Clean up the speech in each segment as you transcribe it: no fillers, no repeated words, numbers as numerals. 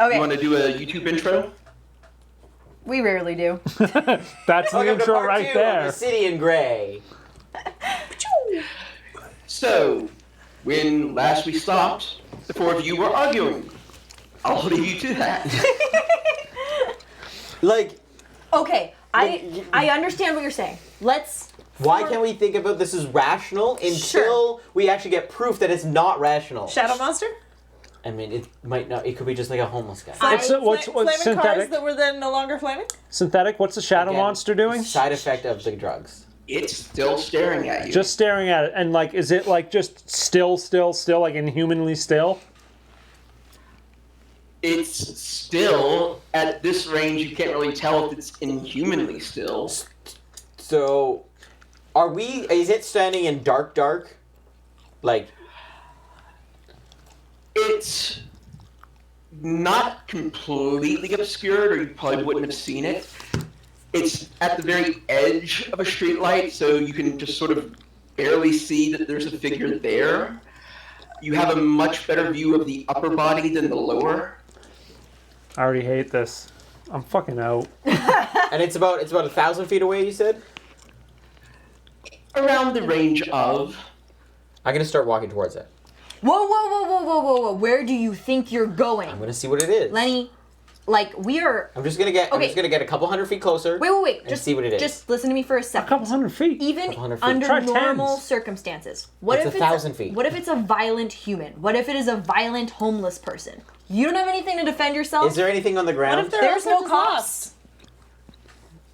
Okay. You want to do a YouTube intro? We rarely do. That's the Welcome to intro part right 2 there. Of the City in Grey. So, when last we stopped, the four of you were arguing. I'll leave you to that. Like, Okay, I understand what you're saying. Let's. why can't we think about this as rational until we actually get proof that it's not rational? Shadow monster? I mean, it might not. It could be just like a homeless guy. What's Flaming cars synthetic? that were then no longer flaming? Synthetic? What's the shadow Again, monster doing? Side effect of the drugs. It's still staring at you. Just staring at it, and like, is it like just still, like inhumanly still? It's still, at this range, you can't really tell if it's inhumanly still. So, is it standing in dark? Like, It's not completely obscured, or you probably wouldn't have seen it. It's at the very edge of a streetlight, so you can just sort of barely see that there's a figure there. You have a much better view of the upper body than the lower. I already hate this. I'm fucking out. and it's about 1,000 feet away. You said. Around the range of... I'm gonna start walking towards it. Whoa. Where do you think you're going? I'm gonna see what it is. Lenny, like, we are. I'm just gonna get a couple hundred feet closer. Wait. And see what it is. Just listen to me for a second. A couple hundred feet. Even Couple hundred feet. under Try normal tens. circumstances. What It's if 1,000 feet. What if it's a violent human? What if it is a violent homeless person? You don't have anything to defend yourself? Is there anything on the ground? What if There's no just cops. lost?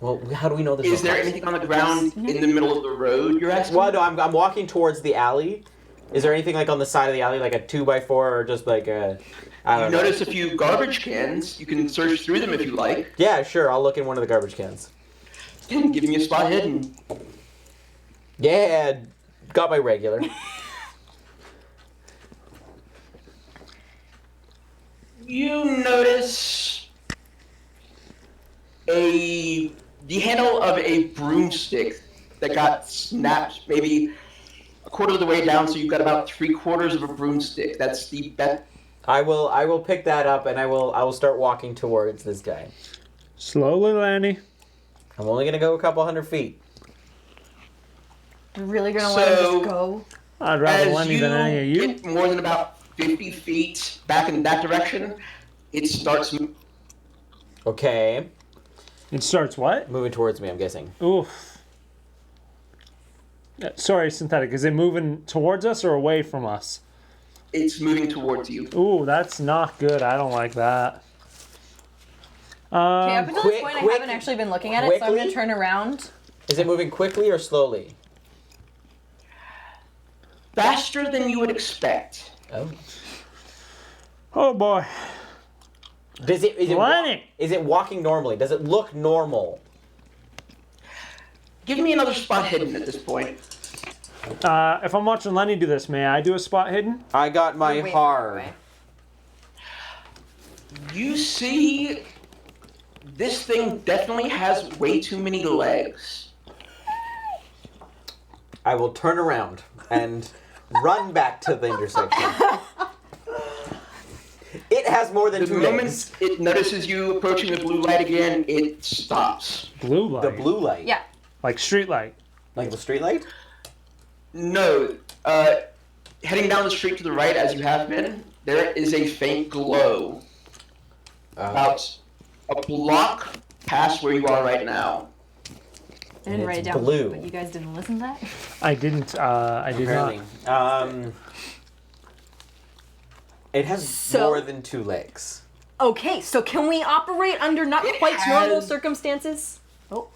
Well, how do we know there's Is no there cops? anything on the ground in the middle of the road, you're asking? Well, no, I'm walking towards the alley. Is there anything like on the side of the alley, like a 2x4 or just like a... I You don't know. notice a few garbage cans. You can search through them if you like. Yeah, sure. I'll look in one of the garbage cans. Give me a spot hidden. Yeah, got my regular. You notice the handle of a broomstick that got snapped maybe a quarter of the way down, so you've got about 3/4 of a broomstick. That's the best. I will pick that up and I will start walking towards this guy. Slowly, Lanny. I'm only gonna go a couple hundred feet. You're really gonna let him So- just go? I'd rather As Lenny than any of you. get more than about 50 feet back in that direction, it starts. Okay, It starts what? moving towards me. I'm guessing. Oof. Sorry, synthetic. Is it moving towards us or away from us? It's moving towards you. Ooh, that's not good. I don't like that. Okay, up until quick- this point, I quick- haven't actually been looking at it, so I'm quickly? gonna turn around. Is it moving quickly or slowly? Faster than you would expect. Oh. Oh boy. Is it Lenny! is it walking normally? Does it look normal? Give me another spot hidden at this point. If I'm watching Lenny do this, may I do a spot hidden? I got my Wait, hard. wait. You see, this thing definitely has way too many legs. I will turn around and run back to the intersection. It has more than The 2 moment legs. it notices you approaching the blue light again, it stops. Blue light. The blue light. Yeah. Like street light. Like the street light? No, heading down the street to the right as you have been, there is a faint glow about a block past where you are right now. I didn't write it it's down, blue. but you guys didn't listen to that? I didn't, I did Apparently. not. It has So- more than 2 legs. Okay, so can we operate under not It quite normal has- circumstances? Oh.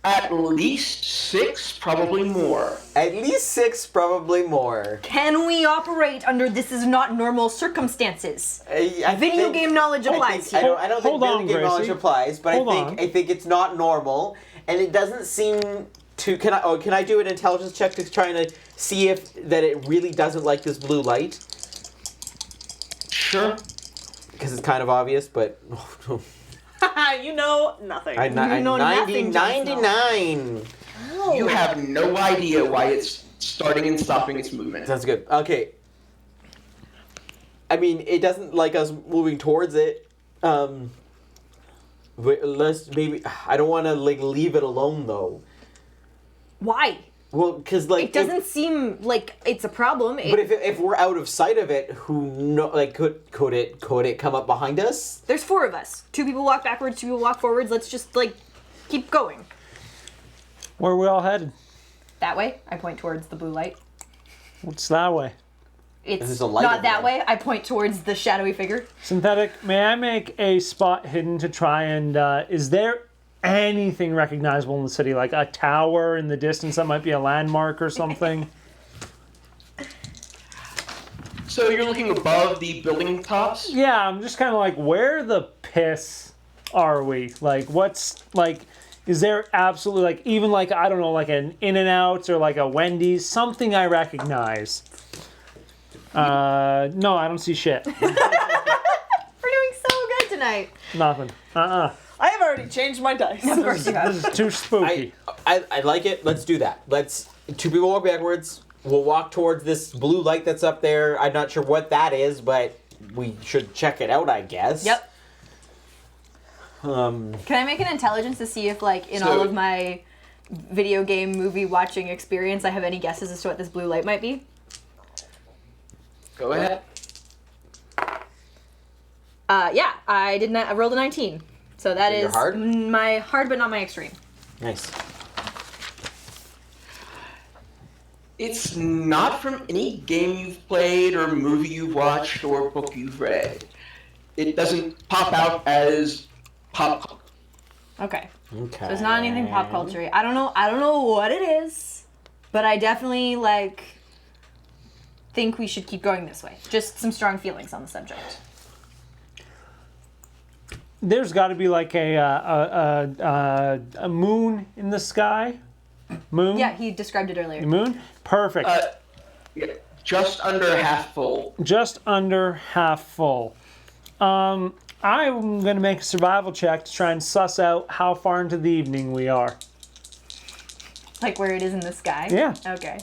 At least 6, probably more. At least 6, probably more. Can we operate under this is not normal circumstances? I Video think- game knowledge applies I here. don't think Hold video on, game knowledge Gracie. applies, but Hold on. I think it's not normal, and it doesn't seem to. Can I do an intelligence check to try to see if that it really doesn't like this blue light? Sure. Because it's kind of obvious, but You know nothing. I know 90, nothing, Jon Snow. 99. You have no idea why it's starting and stopping its movement. Sounds good. Okay. I mean, it doesn't like us moving towards it. Let's maybe. I don't want to like leave it alone though. Why? Well, because like It doesn't seem like it's a problem. But if we're out of sight of it, who know? Like, could it come up behind us? There's 4 of us. 2 people walk backwards, 2 people walk forwards. Let's just like keep going. Where are we all headed? That way. I point towards the blue light. What's that way? It's There's a light not over that there. way. I point towards the shadowy figure. Synthetic, may I make a spot hidden to try and, is there anything recognizable in the city? Like a tower in the distance that might be a landmark or something? So you're looking above the building tops? Yeah, I'm just kind of like, where the piss are we? Like, what's, like, is there absolutely, like, even like, I don't know, like an In-N-Out or like a Wendy's, something I recognize? No, I don't see shit. We're doing so good tonight. Nothing. I have already changed my dice. Of course you have. This is too spooky. I like it. Let's do that. Let's 2 people walk backwards. We'll walk towards this blue light that's up there. I'm not sure what that is, but we should check it out, I guess. Yep. Um. Can I make an intelligence to see if, like, in So- all of my video game movie watching experience, I have any guesses as to what this blue light might be? Go ahead. Yeah, I rolled a 19. So that Your is hard? my hard, but not my extreme. Nice. It's not from any game you've played or movie you've watched or book you've read. It doesn't pop out as pop. Okay. Okay. So it's not anything pop culture. I don't know what it is, but I definitely like think we should keep going this way. Just some strong feelings on the subject. There's got to be like a moon in the sky. Moon? Yeah, he described it earlier. Moon? Perfect. Yeah, just under half full. Just under half full. I'm going to make a survival check to try and suss out how far into the evening we are. Like where it is in the sky? Yeah. Okay.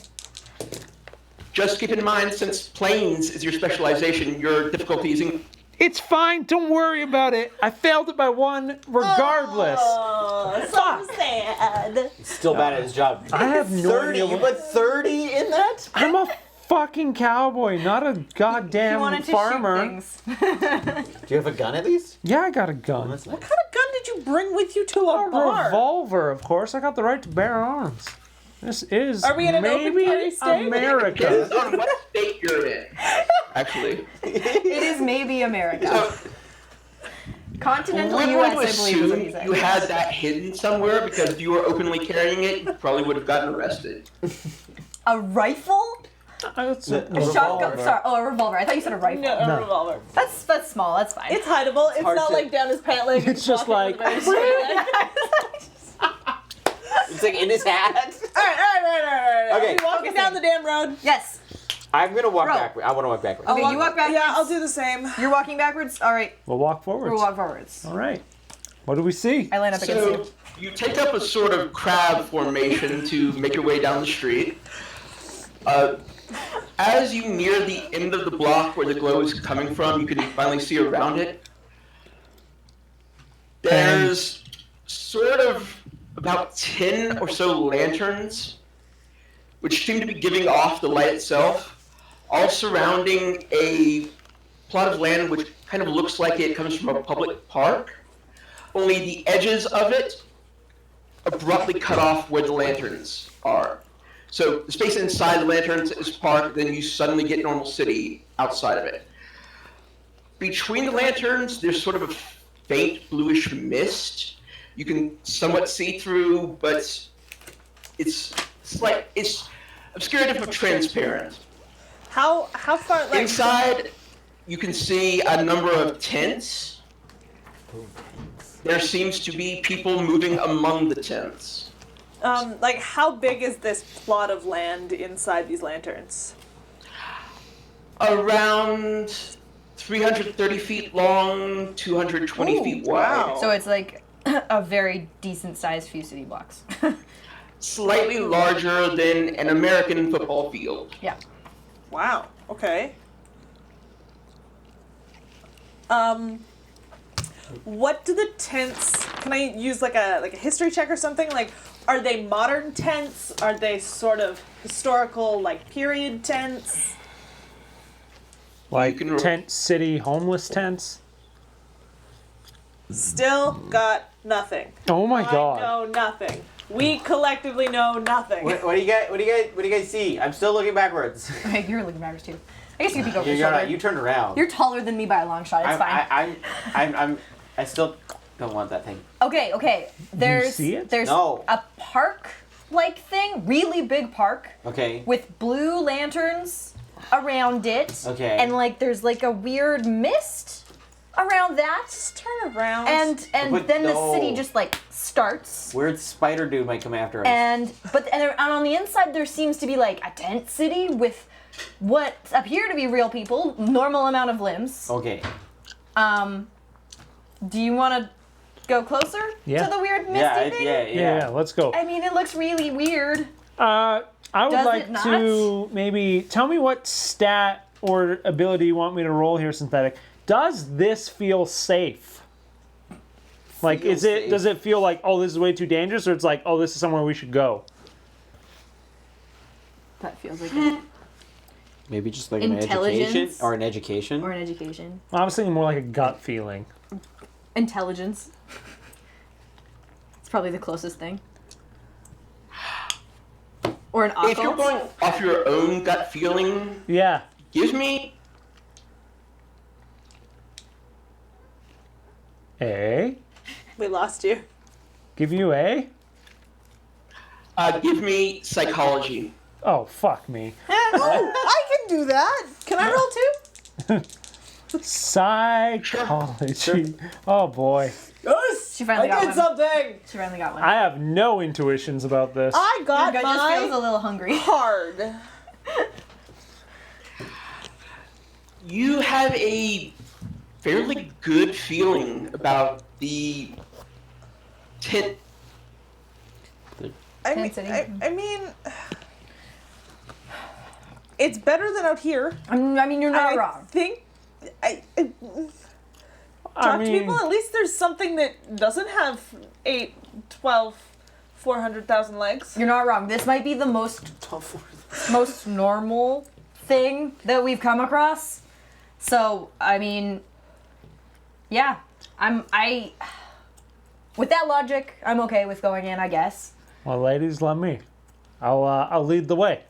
Just keep in mind, since planes is your specialization, your difficulty is in. It's fine. Don't worry about it. I failed it by 1 regardless. Oh, so sad. Still bad at his job. I have no 30. idea You what... put 30 in that? I'm a fucking cowboy, not a He goddamn wanted to farmer. shoot things. Do you have a gun at least? Yeah, I got a gun. That's nice. What kind of gun did you bring with you to a A bar? revolver, of course. I got the right to bear arms. This is Are we in an open maybe carry state? America. Depends on what state you're in, actually. It is maybe America. So Continental we're US, going to I believe is what he assume said. you had that hidden somewhere because if you were openly carrying it, you probably would have gotten arrested. A rifle? It's A a Shotgun? revolver. Sorry, a revolver. I thought you said a rifle. No, a No. revolver. That's small. That's fine. It's hideable. It's hard not to- like down his pant leg. It's just like- It's like in his hat. Alright. Okay. We walking down the damn road. Yes. I'm gonna walk Roll. backwards. I want to walk backwards. Okay, you walk backwards. Yeah, I'll do the same. You're walking backwards? All right. We'll walk forwards. We'll walk forwards. All right. What do we see? I line up against So you. you take up a sort of crab formation to make your way down the street. As you near the end of the block where the glow is coming from, you can finally see around it. There's sort of about 10 or so lanterns, which seem to be giving off the light itself, all surrounding a plot of land which kind of looks like it comes from a public park. Only the edges of it abruptly cut off where the lanterns are. So the space inside the lanterns is park, then you suddenly get normal city outside of it. Between the lanterns, there's sort of a faint bluish mist. You can somewhat see through, but it's obscured if transparent. How far? Like Inside, you can see a number of tents. There seems to be people moving among the tents. like how big is this plot of land inside these lanterns? Around 330 feet long, 220 Ooh, feet wide. wow. So it's like a very decent sized few city blocks. Slightly larger than an American football field. Yeah. Wow. Okay. What do the tents? Can I use like a history check or something? Like, are they modern tents? Are they sort of historical, like period tents? Like can- tent city homeless tents. Still got nothing. Oh my I god. know nothing. We collectively know nothing. What do you guys see? I'm still looking backwards. Okay, you're looking backwards too. I guess you could peek over You're your shoulder. not, you turned around. You're taller than me by a long shot. It's fine. I still don't want that thing. Okay. There's see it? there's No. a park-like thing, really big park, Okay. with blue lanterns around it. Okay. And like there's like a weird mist around that. Turn around. And But then the no. city just like starts. Weird spider dude might come after us. And on the inside there seems to be like a tent city with what appear to be real people, normal amount of limbs. Okay. Do you want to go closer Yeah. to the weird misty thing? Yeah, let's go. I mean, it looks really weird. I would Does like it not? to maybe tell me what stat or ability you want me to roll here, Synthetic. Does this feel safe? Like, Feel safe. does it feel like, oh, this is way too dangerous, or it's like, oh, this is somewhere we should go? That feels like it. Maybe just like an Intelligence? education or an education. Or an education. I was thinking more like a gut feeling. Intelligence. It's probably the closest thing. Or an If you're occult. going off your own gut feeling, Yeah. give me A? We lost you. Give you A? give me psychology. Oh, fuck me. I can do that. Can I roll too? Psychology. Oh, boy. Yes. She finally got one. something. She finally got one. I have no intuitions about this. I Your got gut just feels a my little hungry. hard. You have a fairly good feeling about the tent. I Tent mean, city. I mean, it's better than out here. I mean, you're not I wrong. think. I Talk to mean, people. At least there's something that doesn't have 8, 12, 400,000 legs. You're not wrong. This might be the most normal thing that we've come across. So, I mean, yeah. With that logic, I'm okay with going in, I guess. well, ladies, let me. I'll lead the way.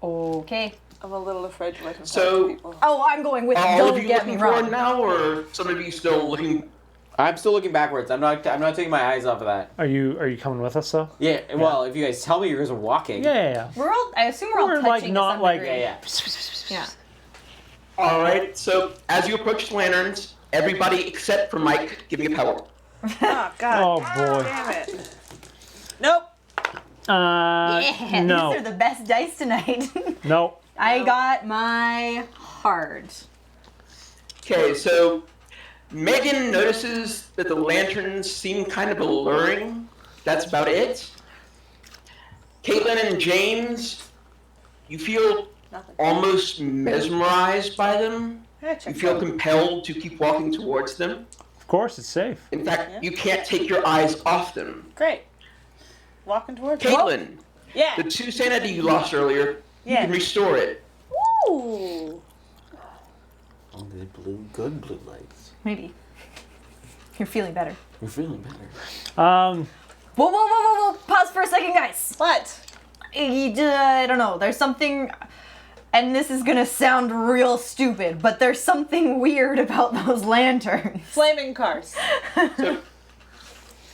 Okay. I'm a little afraid to let him So- talk to people. Oh, I'm going with. Are all of Don't you get me looking forward wrong. now, or some of you still looking? I'm still looking backwards. I'm not taking my eyes off of that. Are you coming with us though? Yeah. Well, if you guys tell me you guys are walking. Yeah. We're all. I assume we're all We're, touching like, to not, some like- degree. Yeah. Yeah. All right. So as you approach the lanterns, everybody except for Mike, give me a power. Oh, God. Oh boy. Damn it. Nope. Yeah, no. these are the best dice tonight. No. I got my hard. Okay, so Megan notices that the lanterns seem kind of alluring. That's about it. Caitlin and James, you feel Nothing. almost mesmerized by them. Yeah, You check feel out. compelled to keep walking towards them. Of course, it's safe. In fact, you can't take your eyes off them. Great. Walking towards you. Caitlin, Yeah. the 2 sanity you lost earlier, you Yeah. can restore it. Ooh. Oh, the good blue lights. Maybe. You're feeling better. You're feeling better. Whoa. Pause for a second, guys. What? I don't know. There's something, and this is gonna sound real stupid, but there's something weird about those lanterns. Flaming cars. So,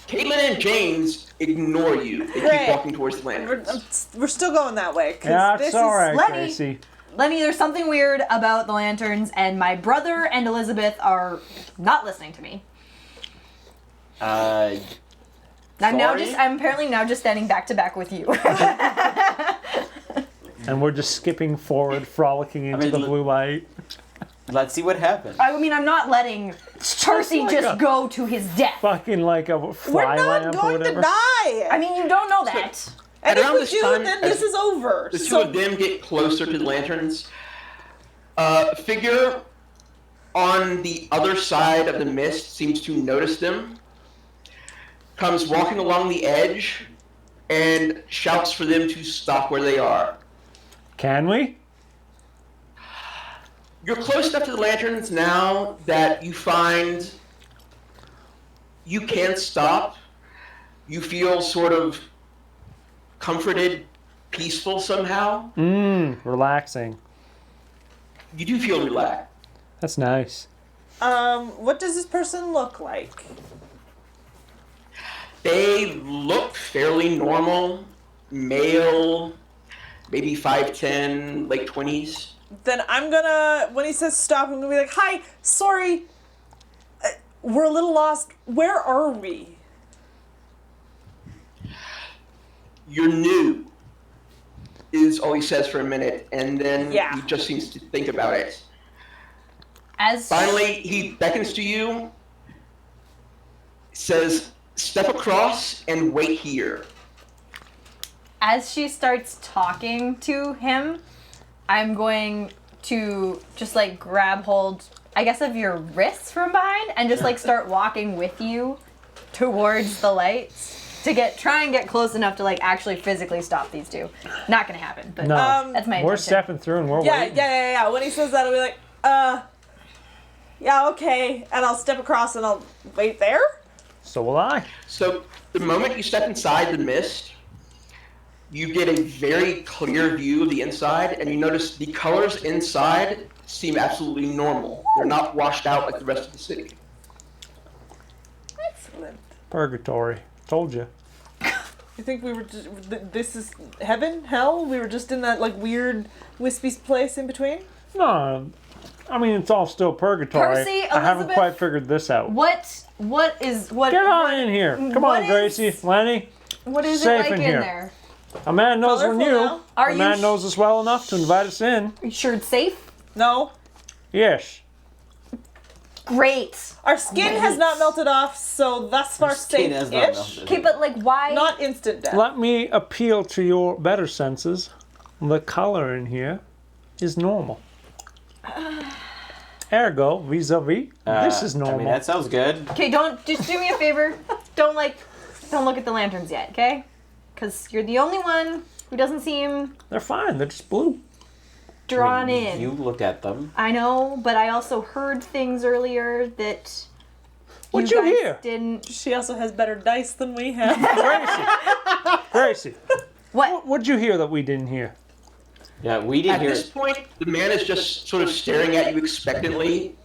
Caitlin and James ignore you. They Great. keep walking towards the We're, lanterns. we're still going that way. 'Cause Yeah, this it's all right, let me- Gracie. Lenny, there's something weird about the lanterns, and my brother and Elizabeth are not listening to me. I'm Sorry? apparently now just standing back to back with you. And we're just skipping forward, frolicking into mean, the look- blue light. Let's see what happens. I mean, I'm not letting Percy like just a- go to his death. Fucking like a We're fly not lamp or going to whatever. die. I mean, you don't know that. and At if around we this do, time, then as this is over. The two So of them get closer to the lanterns. Figure on the other side of the mist seems to notice them, comes walking along the edge, and shouts for them to stop where they are. Can we? You're close enough to the lanterns now that you find you can stop. You feel sort of comforted, peaceful somehow. Relaxing. You do feel relaxed. That's nice. What does this person look like? They look fairly normal, male, maybe 5'10", late 20s. Then I'm gonna, when he says stop, I'm gonna be like, hi, sorry, we're a little lost. Where are we? You're new, is all he says for a minute, and then Yeah. he just seems to think about it. As Finally, he beckons to you, says, step across and wait here. as she starts talking to him, I'm going to just like grab hold, I guess, of your wrists from behind and just like start walking with you towards the lights to try and get close enough to like actually physically stop these two. Not gonna happen, but No. that's my We're intention. stepping through and we're Yeah, waiting. yeah. When he says that, I'll be like, yeah, okay. And I'll step across and I'll wait there. So will I. So the moment you step inside the mist, you get a very clear view of the inside, and you notice the colors inside seem absolutely normal. They're not washed out like the rest of the city. Excellent. Purgatory. Told you. You think we were just, this is heaven, hell? We were just in that like weird wispy place in between? No, I mean it's all still purgatory. Percy, I haven't Elizabeth? quite figured this out. What Get on in here. Come what on, Gracie, is- Lenny. What is Safe it like in in here. there? A man knows we're Colorful new. now? Are A you man sh- knows us well enough to invite us in. Are you sure it's safe? No. Yes. Great. Our skin has not melted off, so thus far Skin has not safe-ish. melted. Okay, but like why? Not instant death. Let me appeal to your better senses. The color in here is normal. Ergo, vis-a-vis, this is normal. I mean, that sounds good. Okay, just do me a favor. Don't look at the lanterns yet, okay? Because you're the only one who doesn't seem They're fine. They're just blue. drawn in. You looked at them. I know, but I also heard things earlier that What'd you guys hear? didn't. She also has better dice than we have. Gracie, What? what'd you hear that we didn't hear? Yeah, we didn't At hear this it. point, the man is just sort of staring at you expectantly,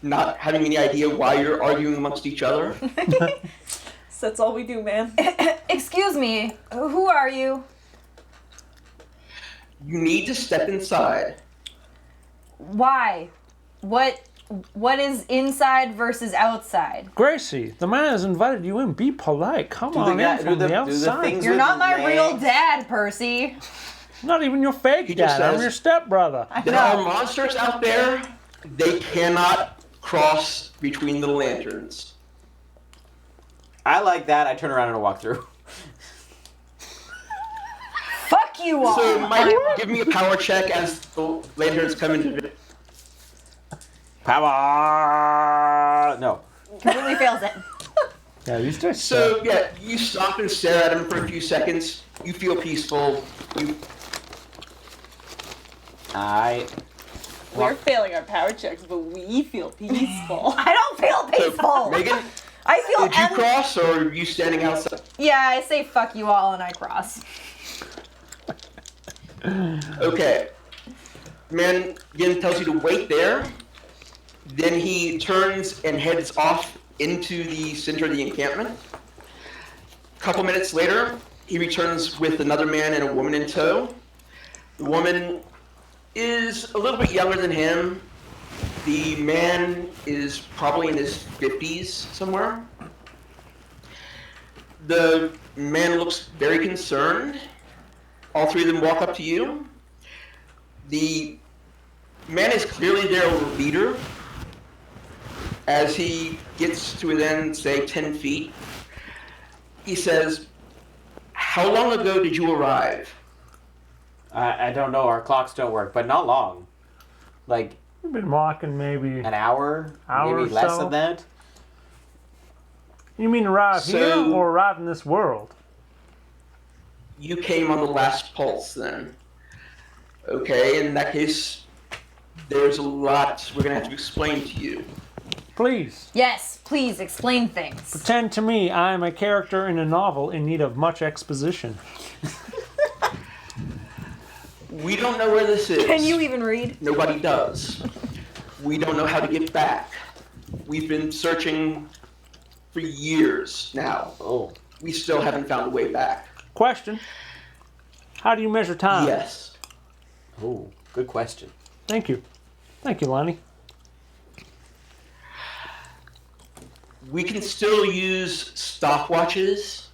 not having any idea why you're arguing amongst each other. So that's all we do, man. Excuse me. Who are you? You need to step inside. Why? What is inside versus outside? Gracie, the man has invited you in. Be polite. Come on in from the outside. things You're with not my real legs- dad, Percy. Not even your fake He just dad. I'm says- your stepbrother. There are monsters out there. They cannot cross between the lanterns. I like that. I turn around and walk through. Fuck you all. So, Mike, give me a power check as the lanterns come into it. Power! No. Completely fails it. Yeah, these guys. So, yeah, you stop and stare at him for a few seconds. You feel peaceful. You We're failing our power checks, but we feel peaceful. I don't feel peaceful. Megan, I feel did you cross or are you standing outside? Yeah, I say fuck you all and I cross. Okay. Man again tells you to wait there. Then he turns and heads off into the center of the encampment. A couple minutes later, he returns with another man and a woman in tow. The woman is a little bit younger than him. The man is probably in his 50s somewhere. The man looks very concerned. All three of them walk up to you. The man is clearly their leader. As he gets to within, say, 10 feet, he says, "How long ago did you arrive?" I don't know. Our clocks don't work, but not long. Like, We've been walking maybe An hour? Hour maybe or less so. than that? You mean arrive So- here or arrive in this world? You came on the last pulse then. Okay, in that case, there's a lot we're gonna have to explain to you. Please, Yes, please explain things. pretend to me I am a character in a novel in need of much exposition. We don't know where this is. Can you even read? Nobody does. We don't know how to get back. We've been searching for years now. Oh. We still haven't found a way back. Question. How do you measure time? Yes. Oh, good question. Thank you. Thank you, Lonnie. We can still use stopwatches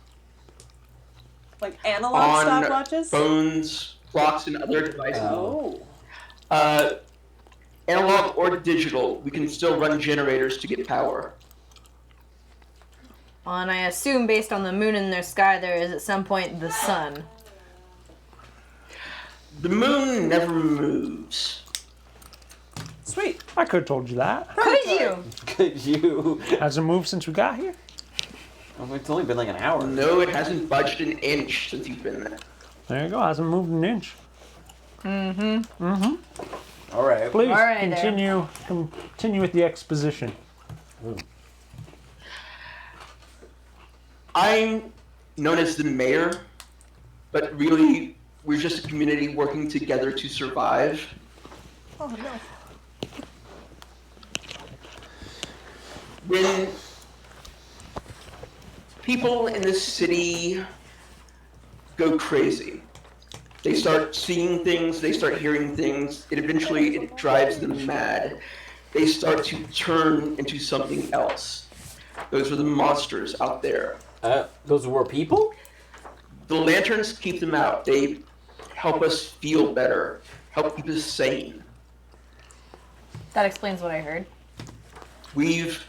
Like analog on stopwatches? phones, clocks, and other devices. Oh. Analog or digital, we can still run generators to get power. Well, and I assume based on the moon in their sky, there is at some point the sun. The moon never moves. Sweet. I could have told you that. Could you? Could you? Hasn't moved since we got here. Oh, it's only been like an hour. No, it hasn't budged an inch since you've been there. There you go. Hasn't moved an inch. All right. Please All right, continue with the exposition. I'm known as the mayor, but really, we're just a community working together to survive. Oh no. When people in this city go crazy, they start seeing things, they start hearing things, it drives them mad. They start to turn into something else. Those are the monsters out there. Those were people? The lanterns keep them out. They help us feel better, help keep us sane. That explains what I heard. We've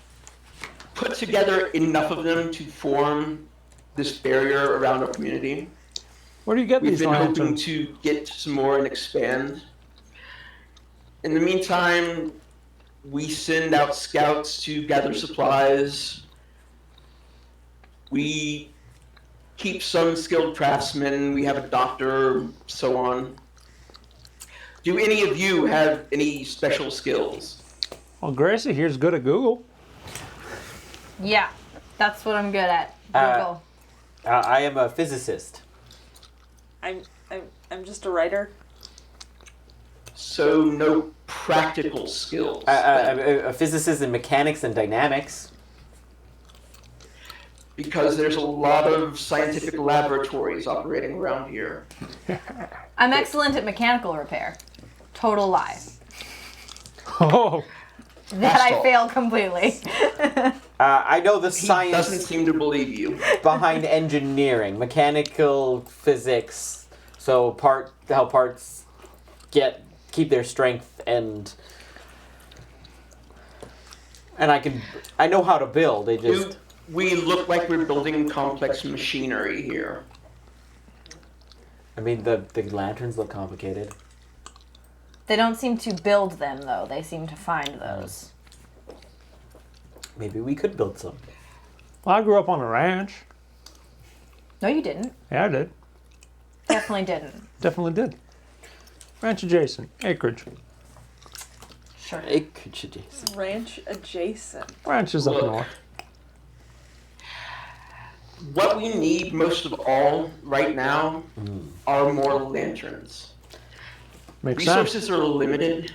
put together enough of them to form this barrier around our community. Where do you get We've these been hoping lanterns? to get some more and expand. In the meantime, we send out scouts to gather supplies. We keep some skilled craftsmen. We have a doctor, so on. Do any of you have any special skills? Well, Gracie here's good at Google. Yeah, that's what I'm good at. Uh, Google. I am a physicist. I'm just a writer. So no practical skills. A physicist in mechanics and dynamics. Because there's a lot of scientific laboratories operating around here. I'm excellent at mechanical repair. Total lie. Oh, That I all. failed completely. I know the He doesn't science seem to believe you. behind engineering, mechanical physics. So how parts keep their strength and I know how to build. They just We look like we're building complex machinery here. I mean the lanterns look complicated. They don't seem to build them, though. They seem to find those. Maybe we could build some. well, I grew up on a ranch. No, you didn't. Yeah, I did. Definitely didn't. Definitely did. Ranch adjacent. Acreage. Sure. Acreage adjacent. Ranch adjacent. Ranch is up Look. north. What we need most of all right now are more lanterns. Makes sense. Resources are limited.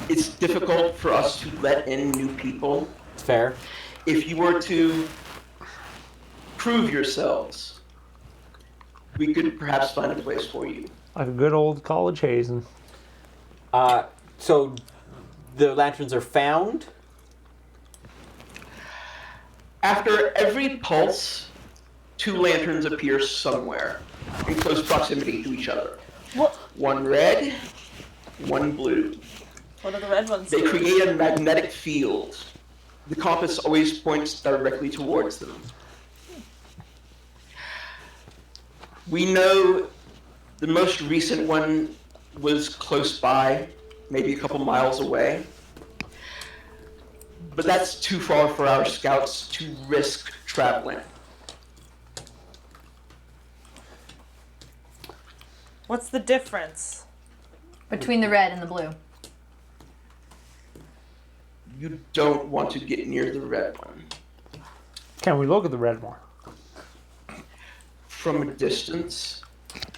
It's difficult for us to let in new people. Fair. If you were to prove yourselves, we could perhaps find a place for you. Like a good old college hazing. So the lanterns are found. After every pulse, 2 lanterns appear somewhere in close proximity to each other. What? One red, one blue. What are the red ones? They create a magnetic field. The compass always points directly towards them. We know the most recent one was close by, maybe a couple miles away. But that's too far for our scouts to risk traveling. What's the difference? Between the red and the blue. You don't want to get near the red one. Can we look at the red one? From a distance,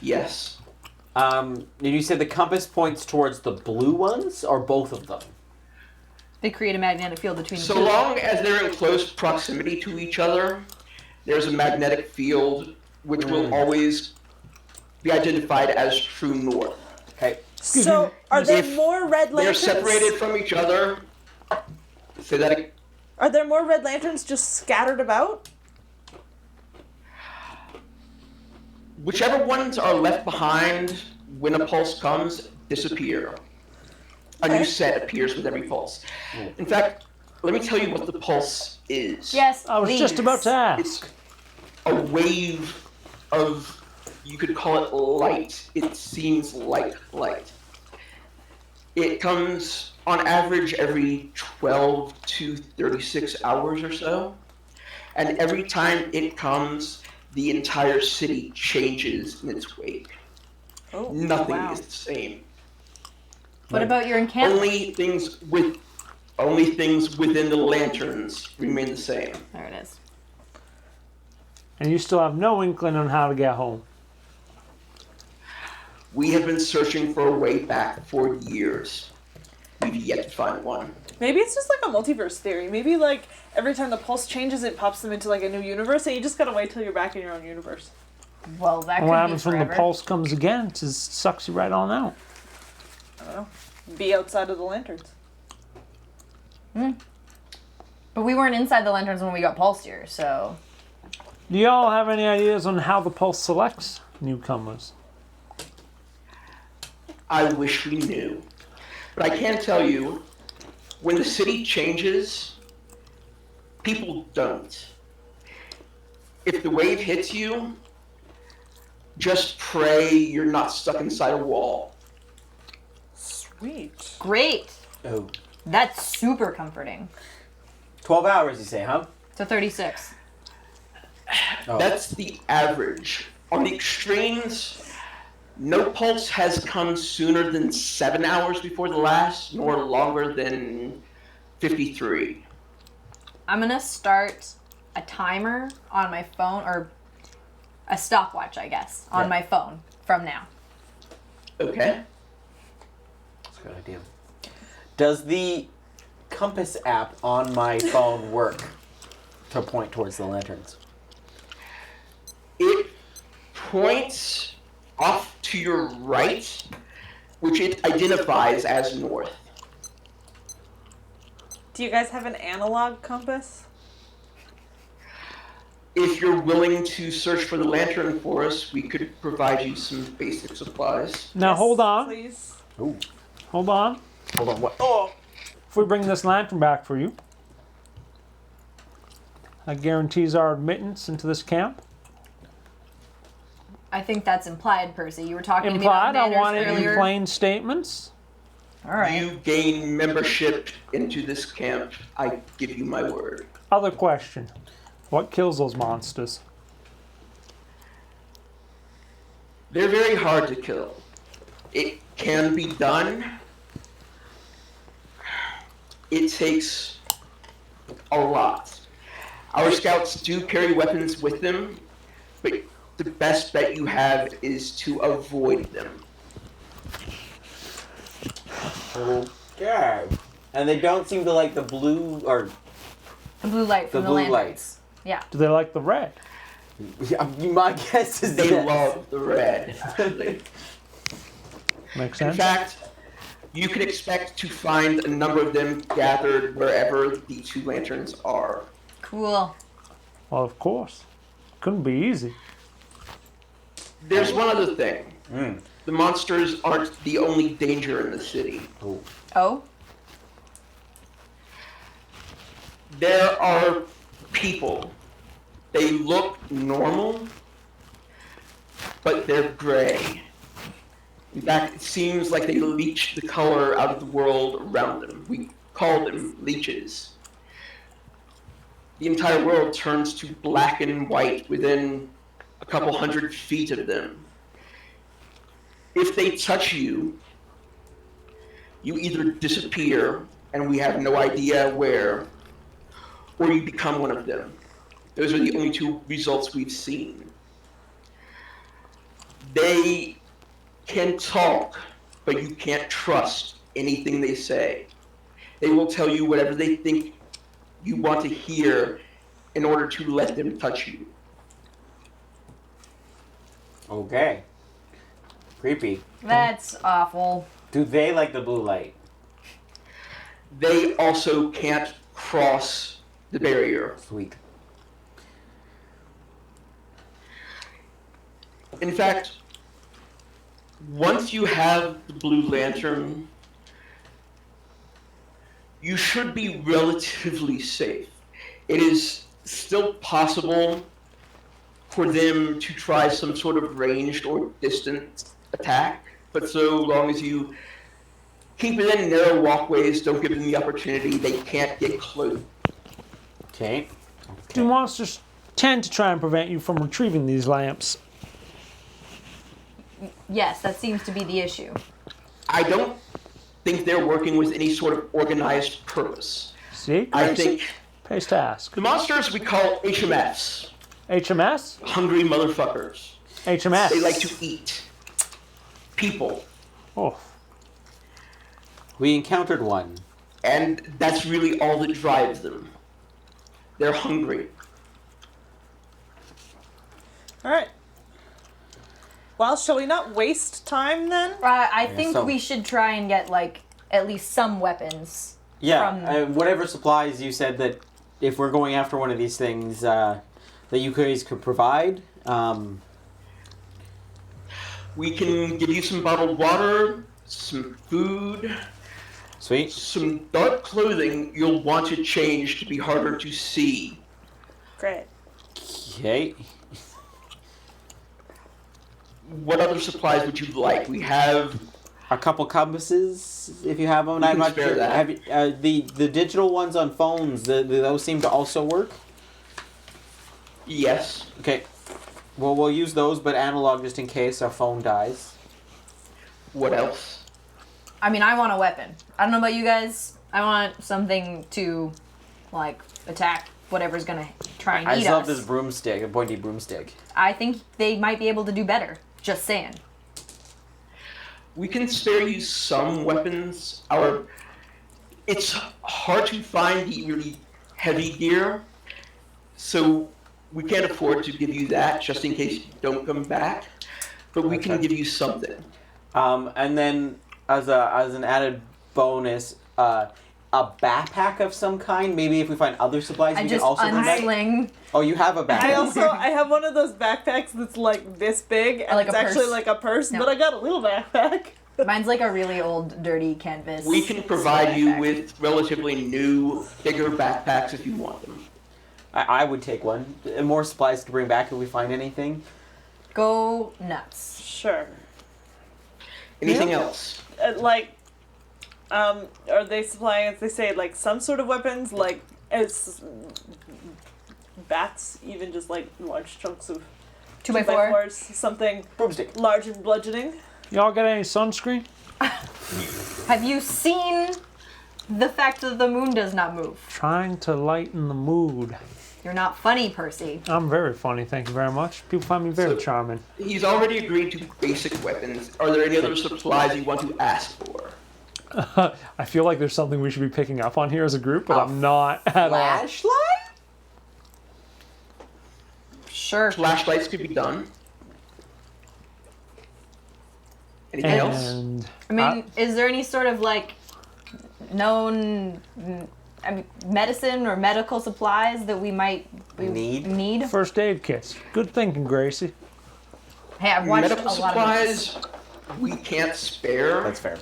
yes. You said the compass points towards the blue ones, or both of them? They create a magnetic field between the So two. long as they're in close proximity to each other, there's a magnetic field which will always be identified as true north. Okay. So, are there If more red They're lanterns? separated from each other. Say that again. Are there more red lanterns just scattered about? Whichever ones are left behind when a pulse comes, disappear. A new set appears with every pulse. In fact, let me tell you what the pulse is. Yes, I was just please. about to ask. It's a wave of, you could call it light. It seems like light. It comes on average every 12 to 36 hours or so. And every time it comes, the entire city changes in its wake. Oh, Nothing wow. is the same. What about your encampment? Only things within the lanterns remain the same. There it is. And you still have no inkling on how to get home. We have been searching for a way back for years. We've yet to find one. Maybe it's just like a multiverse theory. Maybe like every time the pulse changes, it pops them into like a new universe, and you just gotta wait till you're back in your own universe. Well, that And could what be happens when forever. the pulse comes again? It just sucks you right on out. I don't know. Be outside of the lanterns. But we weren't inside the lanterns when we got pulsed here, so... Do y'all have any ideas on how the pulse selects newcomers? I wish we knew. But I can tell you, when the city changes, people don't. If the wave hits you, just pray you're not stuck inside a wall. Sweet. Great! Oh. That's super comforting. 12 hours, you say, huh? So 36. Oh. That's the average. On the extremes, no pulse has come sooner than 7 hours before the last, nor longer than 53. I'm gonna start a timer on my phone, or a stopwatch, I guess, on Yeah. my phone from now. Okay? That's a good idea. Does the compass app on my phone work to point towards the lanterns? It points off to your right, which it identifies as north. Do you guys have an analog compass? If you're willing to search for the lantern for us, we could provide you some basic supplies. Now Yes, hold on. please. Ooh. Hold on. Hold on. What? Oh! If we bring this lantern back for you, that guarantees our admittance into this camp. I think that's implied, Percy. You were talking Implied, to me I about want manners it in earlier. plain statements. All right. You gain membership into this camp. I give you my word. Other question. What kills those monsters? They're very hard to kill. It can be done. It takes a lot. Our scouts do carry weapons with them, but the best bet you have is to avoid them. Okay. And they don't seem to like the blue, or The blue light the from the, blue lanterns. lights. Yeah. Do they like the red? Yeah, my guess is They that. love the red. actually. Makes In sense? fact, you can expect to find a number of them gathered wherever the two lanterns are. Cool. Well, of course. Couldn't be easy. There's one other thing. Mm. The monsters aren't the only danger in the city. Oh. Oh? There are people. They look normal, but they're gray. In fact, it seems like they leech the color out of the world around them. We call them leeches. The entire world turns to black and white within a couple 100 feet of them. If they touch you, you either disappear and we have no idea where, or you become one of them. Those are the only two results we've seen. They can talk, but you can't trust anything they say. They will tell you whatever they think you want to hear in order to let them touch you. Okay. Creepy. That's awful. Do they like the blue light? They also can't cross the barrier. Sweet. In fact, once you have the blue lantern, you should be relatively safe. It is still possible for them to try some sort of ranged or distant attack, but so long as you keep it in narrow walkways, don't give them the opportunity, they can't get close. Okay. Do monsters tend to try and prevent you from retrieving these lamps? Yes, that seems to be the issue. I don't think they're working with any sort of organized purpose. See? I think Pays to ask. the monsters we call HMFs, HMS? hungry motherfuckers. HMS. They like to eat people, Oh, We encountered one. and that's really all that drives them. They're hungry. All right. Well, shall we not waste time then? I think so- we should try and get, like, at least some weapons. Yeah, whatever supplies you said that if we're going after one of these things that you guys could provide. We can give you some bottled water, some food, Sweet. some dark clothing you'll want to change to be harder to see. Great. Okay. What other supplies would you like? We have A couple compasses, if you have them. We I'm can not spare sure. that. Have you, the digital ones on phones? Those seem to also work. yes. Okay. Well, we'll use those, but analog just in case our phone dies. What else? I mean, I want a weapon. I don't know about you guys. I want something to, like, attack whatever's gonna try and I eat just love us. this broomstick, a pointy broomstick. I think they might be able to do better. Just saying. We can spare you some weapons. It's hard to find the really heavy gear, so we can't afford to give you that just in case you don't come back. But we can give you something. And then as an added bonus, a backpack of some kind. Maybe if we find other supplies, I we can just also bring back. unsling. Oh, you have a backpack. I have one of those backpacks that's like this big, and Like it's a actually purse? like a purse, No. but I got a little backpack. Mine's like a really old, dirty canvas. We can provide you backpack. with relatively new, bigger backpacks if you want them. I would take one. More supplies to bring back if we find anything. Go nuts. Sure. Anything else? Are they supplying, as they say, like some sort of weapons, like as bats, even just like large chunks of 2x4. 2x4s, something Broomstick. large and bludgeoning? y'all got any sunscreen? Have you seen the fact that the moon does not move? Trying to lighten the mood. You're not funny, Percy. I'm very funny, thank you very much. People find me very So- charming. He's already agreed to basic weapons. Are there any other supplies you want to ask for? I feel like there's something we should be picking up on here as a group, but I'm not at all. Flashlight? Sure. Flashlights could be done. Anything else? And I mean, is there any sort of like known medicine or medical supplies that we might need? first aid kits. Good thinking, Gracie. Hey, I've watched Medical a lot of this. supplies we can't spare. That's fair.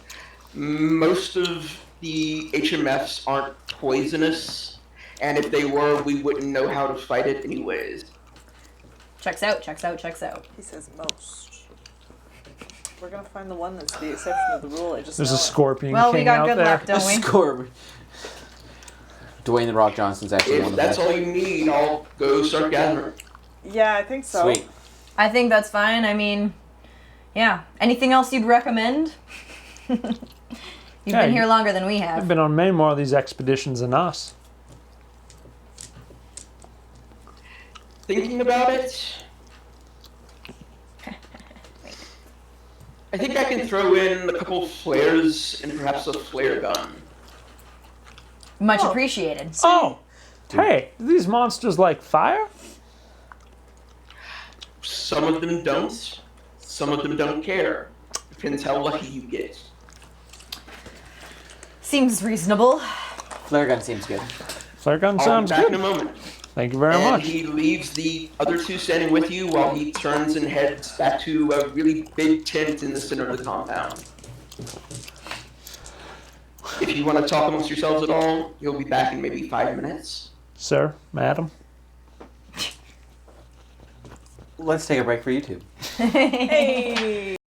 Most of the HMFs aren't poisonous, and if they were, we wouldn't know how to fight it anyways. Checks out, checks out, checks out. He says most. we're gonna find the one that's the exception of the rule. I just There's know a it. scorpion Well, king we got out good there. luck, don't we? Score. Dwayne the Rock Johnson's actually one If of that's them. all you need, I'll go start gathering. Yeah, I think so. Sweet. I think that's fine. I mean, yeah. Anything else you'd recommend? You've Yeah, been here longer than we I've have. been on many more of these expeditions than us. Thinking about it, I think I can throw in a couple flares and perhaps a flare gun. Much appreciated. Oh, hey, do these monsters like fire? Some of them don't. Some of them don't care. Depends how lucky you get. Seems reasonable. Flare gun seems good. Flare gun I'll sounds be back good. in a moment. Thank you very And much. he leaves the other two standing with you while he turns and heads back to a really big tent in the center of the compound. If you want to talk amongst yourselves at all, he'll be back in maybe 5 minutes. Sir, madam. Let's take a break for YouTube. Hey.